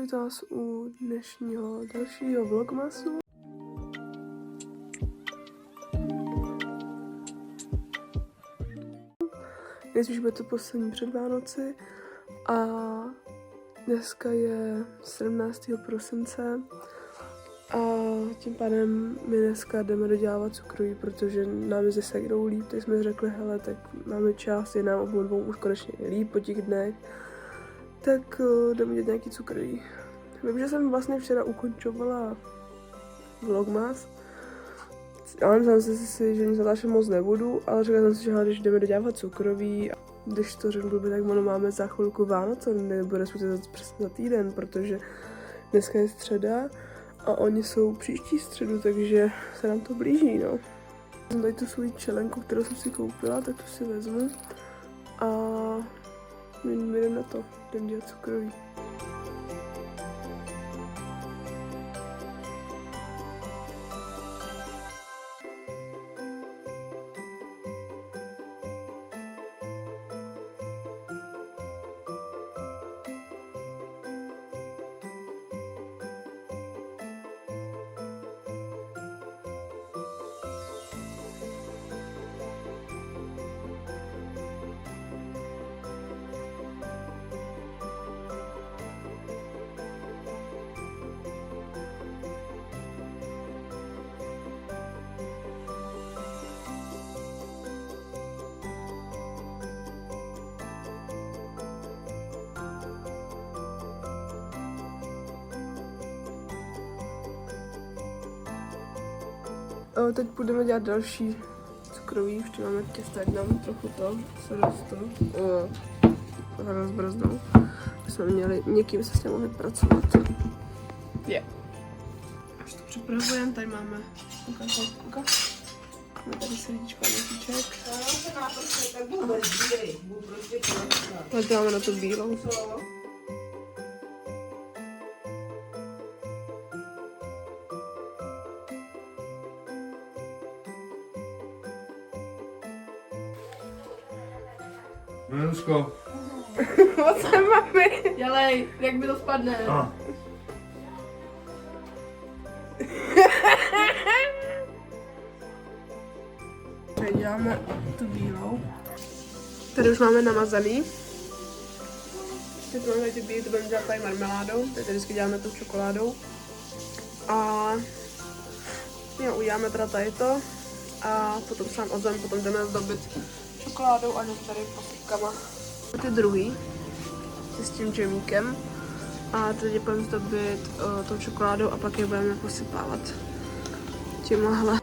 vítám vás u dnešního dalšího vlogmasu. Nejspíš bude to poslední před Vánoci a dneska je 17. prosince a tím pádem my dneska jdeme dodělávat cukroví, protože nám je zase jdou líp, tak jsme řekli, hele, tak máme čas, je nám obou dvou už konečně líp po těch dnech, tak jdeme dělat nějaký cukroví. Vím, že jsem vlastně včera ukončovala vlogmas, ale myslím si, že nic natáčet moc nebudu, ale řekla jsem si, že když jdeme dodělávat cukroví, když to řeknu blbě, tak ono máme za chvilku Vánoce, nebo respektive přesně za týden, protože dneska je středa a oni jsou příští středu, takže se nám to blíží, no. Jsem tady tu svou čelenku, kterou jsem si koupila, tak tu si vezmu a my jdeme na to, jdeme dělat cukroví. Teď budeme dělat další cukroví, ještě máme těsto, ať nám trochu to se rozbrzdnou. Jsme měli, někým se s tím mohli pracovat. Až to připravujeme, tady máme kuka. Máme tady srdíčko a měsíček. Tady máme na to bílou. Menuško. Co se mami? Dělej, jak mi to spadne. Tady děláme tu bílou. Tady už máme namazaný. Teď máme ty bílé, to budeme dělat tady marmeládou. Tady vždycky děláme tou čokoládou. A jo, uděláme teda tady to. A potom sám ozem, potom jdeme zdobit čokoládou a jdeme tady posypkama. Ty druhý s tím džemíkem. A teď budeme zdobit tou čokoládou a pak je budeme posypávat tímhle.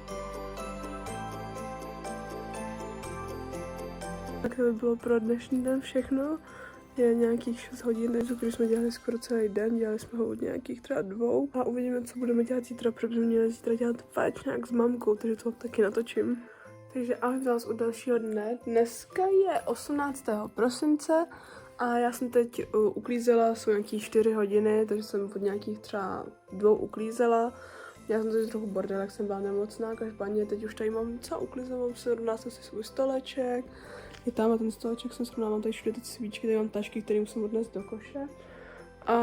Tak to by bylo pro dnešní den všechno. Je nějakých 6 hodin, takže jsme dělali skoro celý den, dělali jsme ho od nějakých třeba 2. A uvidíme, co budeme dělat zítra, protože měli zítra dělat vaječňák s mamkou, takže to taky natočím. Takže ahoj vás u dalšího dne. Dneska je 18. prosince a já jsem teď uklízela, jsou nějaký 4 hodiny, takže jsem od nějakých třeba 2 uklízela. Já jsem teď trochu bordel, jak jsem byla nemocná, každopádně teď už tady mám docela uklízela, mám srovnala jsem si svůj stoleček. Je tam ten stoleček, jsem srovnala, mám tady všude ty svíčky, tady mám tašky, které musím odnést do koše. A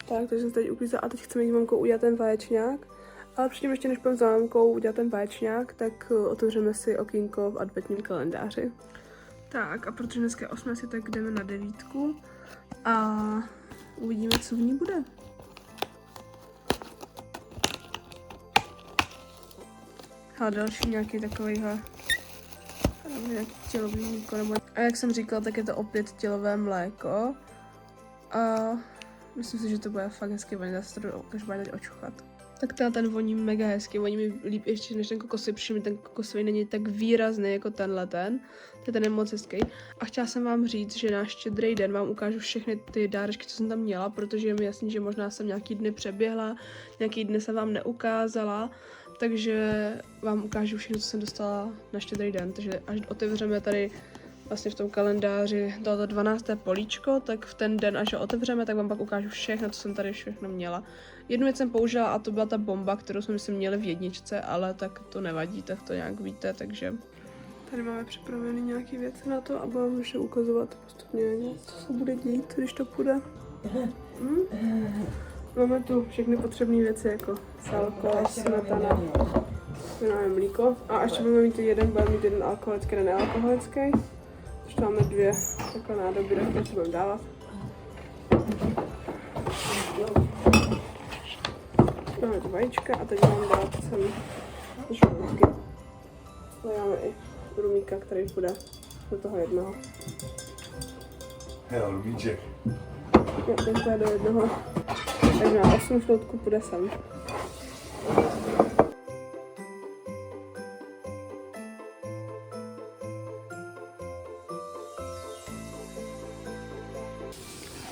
tak, takže jsem teď uklízela a teď chceme jít mamkou udělat ten vaječňák. Ale předtím ještě než půjdeme za mamkou udělat ten vaječňák, tak otevřeme si okýnko v adventním kalendáři. Tak a protože dneska je 18, tak jdeme na 9 a uvidíme, co v ní bude. A další nějaký takovýhle nějaký tělový mléko. A jak jsem říkala, tak je to opět tělové mléko. A myslím si, že to bude fakt hezky voní, dá se to každopádně teď očuchat. Tak ten voní mega hezky, voní mi líp ještě než ten kokosový, protože mi ten kokosový není tak výrazný jako tenhle ten je moc hezký. A chtěla jsem vám říct, že na Štědrý den vám ukážu všechny ty dárečky, co jsem tam měla, protože je mi jasný, že možná jsem nějaký dny přeběhla, nějaký dny jsem vám neukázala, takže vám ukážu všechno, co jsem dostala na Štědrý den, takže až otevřeme tady vlastně v tom kalendáři tohoto 12. políčko, tak v ten den, až ho otevřeme, tak vám pak ukážu všechno, co jsem tady všechno měla. Jednu věc jsem použila a to byla ta bomba, kterou jsme si měli v jedničce, ale tak to nevadí, tak to nějak víte, takže... Tady máme připravený nějaké věci na to a budeme ještě ukazovat postupně, co se bude dít, když to půjde. Máme tu všechny potřebné věci, jako sálko, smetana, máme mlíko. A ještě budeme mít jeden alkoholický a nealkoholický. Ještě máme 2 takové nádoby, do které si budeme dávat. Máme tu vajíčka a teď mám dát sem žlutky. Ale máme i rumíka, který půjde do toho jednoho. Jo, rumíček. Jo, ten půjde do jednoho. Takže na 8 žloutků půjde sem.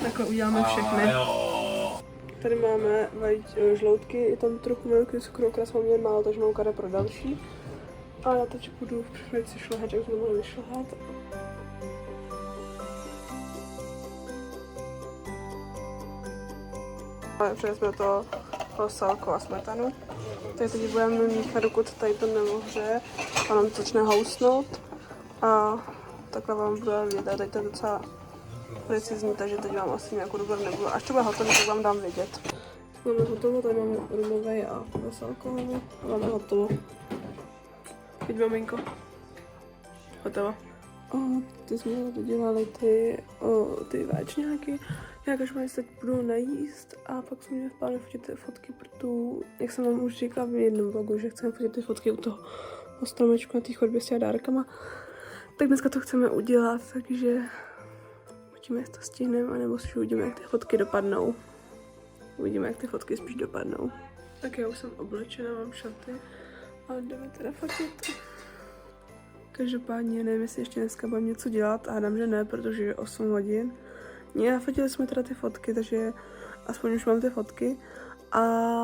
Takhle uděláme všechny. Tady máme žloutky, je tam trochu velký cukru, okras mám jen málo, takže mám kada pro další. A já teď budu připravit si šlehač, jak jsme mohli vyšlehat. Přijeli jsme to sálko a smetanu. Tady teď budeme míchat, dokud tady to nemohře a nám to začne housnout. A takhle vám budu vidět, tady to je docela precizní, takže teď vám asi nějakou dobu nebudu. Až to bude hotovo, tak vám dám vědět. Máme hotovo, tady máme rumovej a alkoholu a máme hotovo. Pojď, maminko. Hotovo. Ty jsme dodělali ty váčňáky. Jakož se teď budu najíst a pak jsem měla v plánu fotit ty fotky, protože, jak jsem vám už říkala v jednom vlogu, že chceme fotit ty fotky u toho stromečku na té chodbě s těma dárkama. Tak dneska to chceme udělat, takže uvidíme, jak to stihneme, anebo si uvidíme, jak ty fotky dopadnou. Uvidíme, jak ty fotky spíš dopadnou. Tak já už jsem oblečena, mám šaty a jdeme teda fotit. Každopádně nevím, jestli ještě dneska budeme něco dělat a hádám, že ne, protože je 8 hodin. Fotili jsme teda ty fotky, takže aspoň už mám ty fotky. A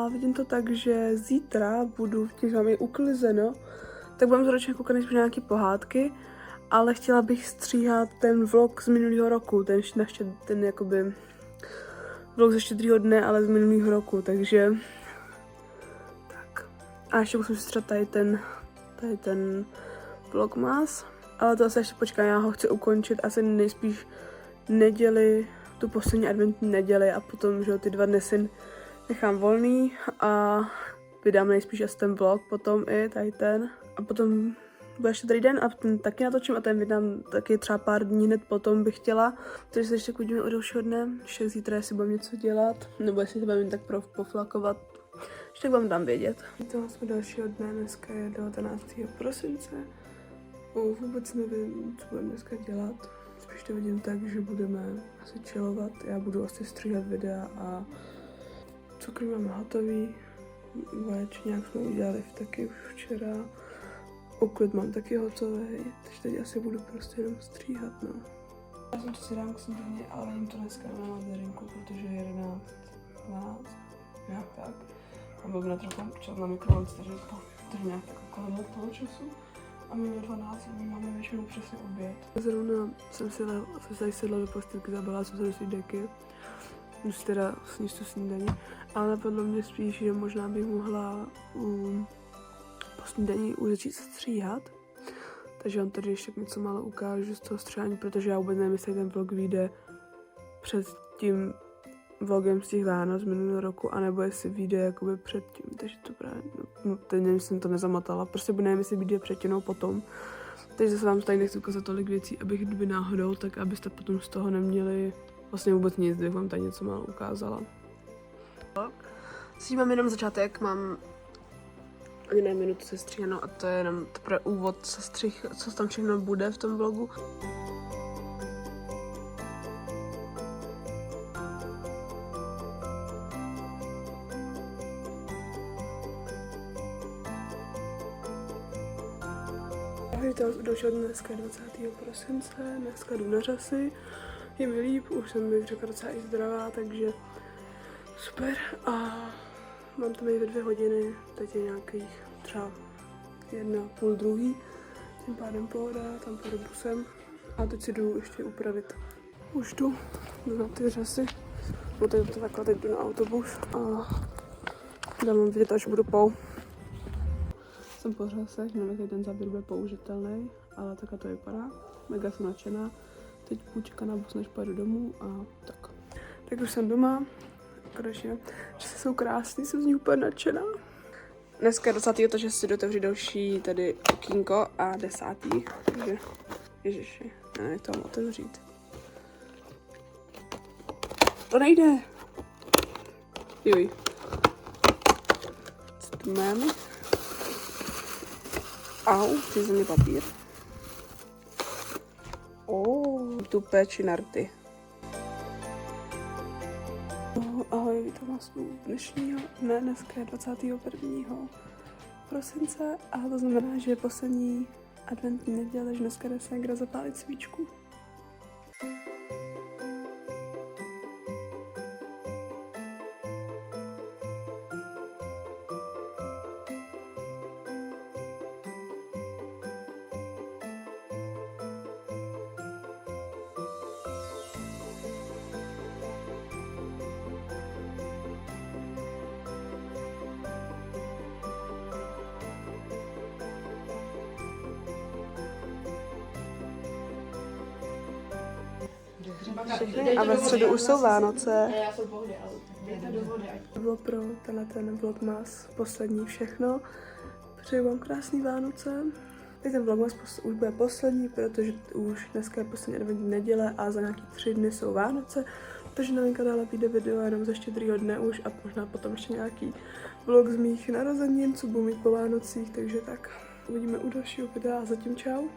vidím to tak, že zítra budu, tím mám je uklizeno, tak budeme zrovna koukat na nějaké pohádky, ale chtěla bych stříhat ten vlog z minulého roku, ten jakoby vlog ze Štědrýho dne, ale z minulého roku, takže tak. A ještě musím stříhat tady ten vlogmas, ale to asi ještě počkám, já ho chci ukončit asi nejspíš neděli, tu poslední adventní neděli a potom, že ty 2 dny si nechám volný a vydám nejspíš asi ten vlog potom i tady ten a potom bude ještě tady den a ten taky natočím a ten vydám taky třeba pár dní hned potom bych chtěla, takže se ještě uvidíme o dalšího dne, ještě zítra jestli budeme něco dělat, nebo jestli to budeme tak poflakovat, ještě vám dám vědět. To jsme dalšího dne, dneska je 19. prosince, vůbec nevím, co budeme dneska dělat. Spíš to vidím tak, že budeme asi chillovat, já budu asi stříhat videa a cukry máme hotový, vaječňák jsme udělali taky už včera, uklid mám taky hotový, takže teď asi budu prostě jenom stříhat, no. Já jsem to si dám k snídaně, ale jim to dneska na derinku, protože je 11, 12, nějak tak. A byl by na trochu čas na mikrovlnce, takže nějak tak kolem toho času. A my ve 12 máme většinou přesně oběd. Zrovna jsem si sedla do postýlky, zabala jsem se do svý deky. Musím teda sníst tu snídaní. Ale napadlo mě spíš, že možná bych mohla po snídaní už začít stříhat. Takže vám tady ještě něco málo ukážu z toho stříhání, protože já vůbec nevím, jestli ten vlog vyjde před tím vlogem z těch Vánoc z minulého roku, anebo jestli vyjde jakoby předtím, takže to právě, no teď nevím, jsem to nezamotala, prostě nevím, jestli vyjde předtím nebo potom, takže se vám tady nechci ukázat tolik věcí, abych kdyby náhodou, tak abyste potom z toho neměli vlastně vůbec nic, kdybych vám tady něco málo ukázala. S tím mám jenom začátek, mám ani ne minutu sestříhanou a to je jenom teprve úvod sestřih, co tam všechno bude v tom vlogu. Vítám u dalšího dne, dneska je 20. prosince, dneska jdu na řasy, je mi líp, už jsem bych řekla docela i zdravá, takže super a mám tam i ve 2 hodiny, teď je nějakých třeba 1:30 druhý, tím pádem pohoda, tam pojedu busem a teď si jdu ještě upravit. Už jdu na ty řasy, no teď to takhle, teď jdu na autobus a dám vám vidět, až budu pou. Jsem po řasech, nevím, jaký ten záběr bude použitelný, ale takhle to vypadá. Mega jsem nadšená. Teď budu čekat na bus, než pojedu domů a tak. Tak už jsem doma konečně, že jsou krásný, jsem z nich úplně nadšená. Dneska je 20. takže si otevřu další tady okýnko a 10. Takže, ježiši, ne, to mám otevřít. To nejde. Juj. Co tu máme? Au, ty země papír. Tupé či narty. Ahoj, vítám vás u dnešního dne, dneska je 21. prosince a to znamená, že je poslední adventní neděle, takže dneska jde ségra zapálit svíčku. Všechny a ve středu už jsou Vánoce. To bylo pro ten vlogmas poslední všechno. Přeju vám krásný Vánoce. Teď ten vlogmas už bude poslední, protože už dneska je poslední adventní neděle a za nějaký 3 dny jsou Vánoce. Takže na mém kanále vyjde video jenom ze Štědrýho dne už a možná potom ještě nějaký vlog z mých narozenin, co budu mít po Vánocích, takže tak. Uvidíme u dalšího videa a zatím čau.